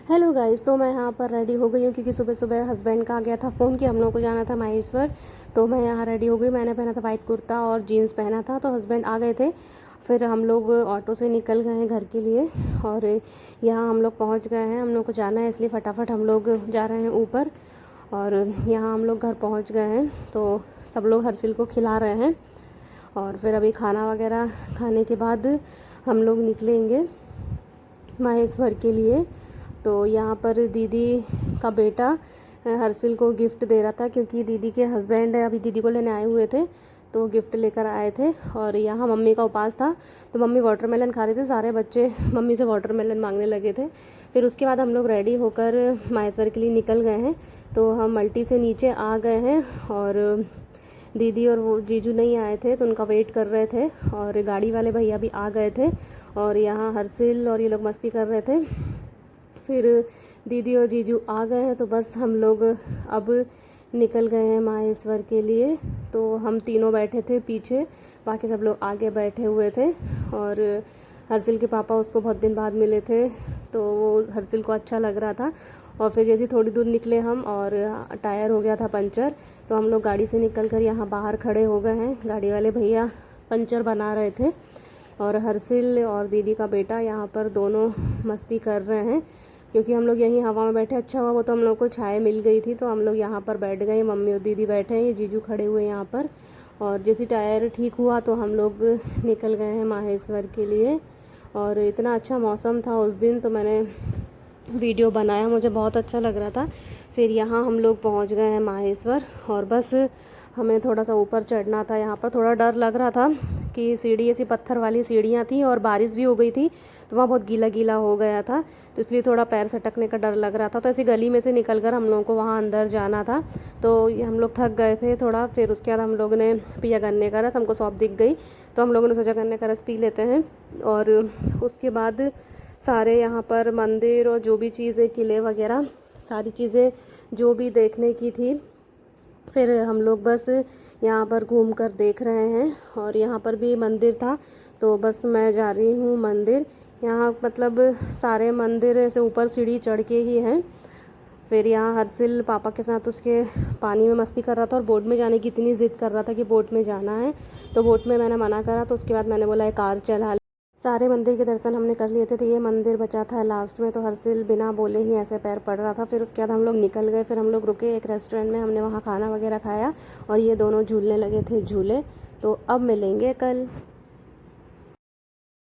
Hello guys, तो मैं यहाँ पर रेडी हो गई हूँ क्योंकि सुबह सुबह हस्बैंड का आ गया था फ़ोन कि हम लोग को जाना था माहेश्वर। तो मैं यहाँ रेडी हो गई। मैंने पहना था वाइट कुर्ता और जीन्स पहना था, तो हस्बैंड आ गए थे। फिर हम लोग ऑटो से निकल गए हैं घर के लिए और यहाँ हम लोग पहुँच गए हैं। हम लोग को जाना है इसलिए फटाफट हम लोग जा रहे हैं ऊपर। और यहाँ हम लोग घर पहुँच गए हैं, तो सब लोग हर्षिल को खिला रहे हैं। और फिर अभी खाना वगैरह खाने के बाद हम लोग निकलेंगे माहेश्वर के लिए। तो यहाँ पर दीदी का बेटा हर्षिल को गिफ्ट दे रहा था क्योंकि दीदी के हस्बैंड अभी दीदी को लेने आए हुए थे, तो गिफ्ट लेकर आए थे। और यहाँ मम्मी का उपास था, तो मम्मी वाटरमेलन खा रहे थे। सारे बच्चे मम्मी से वाटरमेलन मांगने लगे थे। फिर उसके बाद हम लोग रेडी होकर माहेश्वर के लिए निकल गए हैं। तो हम मल्टी से नीचे आ गए हैं और दीदी और वो जीजू नहीं आए थे, तो उनका वेट कर रहे थे। और गाड़ी वाले भैया भी आ गए थे और यहाँ हर्षिल और ये लोग मस्ती कर रहे थे। फिर दीदी और जीजू आ गए हैं, तो बस हम लोग अब निकल गए हैं माहेश्वर के लिए। तो हम तीनों बैठे थे पीछे, बाकी सब लोग आगे बैठे हुए थे। और हर्षिल के पापा उसको बहुत दिन बाद मिले थे, तो वो हर्षिल को अच्छा लग रहा था। और फिर जैसे थोड़ी दूर निकले हम और टायर हो गया था पंचर, तो हम लोग गाड़ी से निकल कर यहाँ बाहर खड़े हो गए हैं। गाड़ी वाले भैया पंचर बना रहे थे और हर्षिल और दीदी का बेटा यहाँ पर दोनों मस्ती कर रहे हैं क्योंकि हम लोग यहीं हवा में बैठे। अच्छा हुआ वो तो हम लोग को छाया मिल गई थी, तो हम लोग यहाँ पर बैठ गए। मम्मी और दीदी बैठे हैं, ये जीजू खड़े हुए हैं यहाँ पर। और जैसे टायर ठीक हुआ तो हम लोग निकल गए हैं माहेश्वर के लिए। और इतना अच्छा मौसम था उस दिन, तो मैंने वीडियो बनाया, मुझे बहुत अच्छा लग रहा था। फिर यहाँ हम लोग पहुँच गए हैं माहेश्वर और बस हमें थोड़ा सा ऊपर चढ़ना था। यहाँ पर थोड़ा डर लग रहा था कि सीढ़ी ऐसी पत्थर वाली सीढ़ियाँ थी और बारिश भी हो गई थी, तो वहाँ बहुत गीला गीला हो गया था, तो इसलिए थोड़ा पैर सटकने का डर लग रहा था। तो ऐसी गली में से निकलकर हम लोगों को वहाँ अंदर जाना था, तो हम लोग थक गए थे थोड़ा। फिर उसके बाद हम लोग ने पिया गन्ने का रस, हमको शॉप दिख गई, तो हम लोगों ने सोचा गन्ने का रस पी लेते हैं। और उसके बाद सारे यहाँ पर मंदिर और जो भी चीज़ें, किले वगैरह, सारी चीज़ें जो भी देखने की थी, फिर हम लोग बस यहाँ पर घूम कर देख रहे हैं। और यहाँ पर भी मंदिर था, तो बस मैं जा रही हूँ मंदिर। यहाँ मतलब सारे मंदिर ऐसे ऊपर सीढ़ी चढ़ के ही हैं। फिर यहाँ हर्षिल पापा के साथ उसके पानी में मस्ती कर रहा था और बोट में जाने की इतनी ज़िद कर रहा था कि बोट में जाना है, तो बोट में मैंने मना करा। तो उसके बाद मैंने बोला कार चला। सारे मंदिर के दर्शन हमने कर लिए थे, तो ये मंदिर बचा था लास्ट में, तो हर्षिल बिना बोले ही ऐसे पैर पड़ रहा था। फिर उसके बाद हम लोग निकल गए। फिर हम लोग रुके एक रेस्टोरेंट में, हमने वहाँ खाना वगैरह खाया और ये दोनों झूलने लगे थे झूले। तो अब मिलेंगे कल।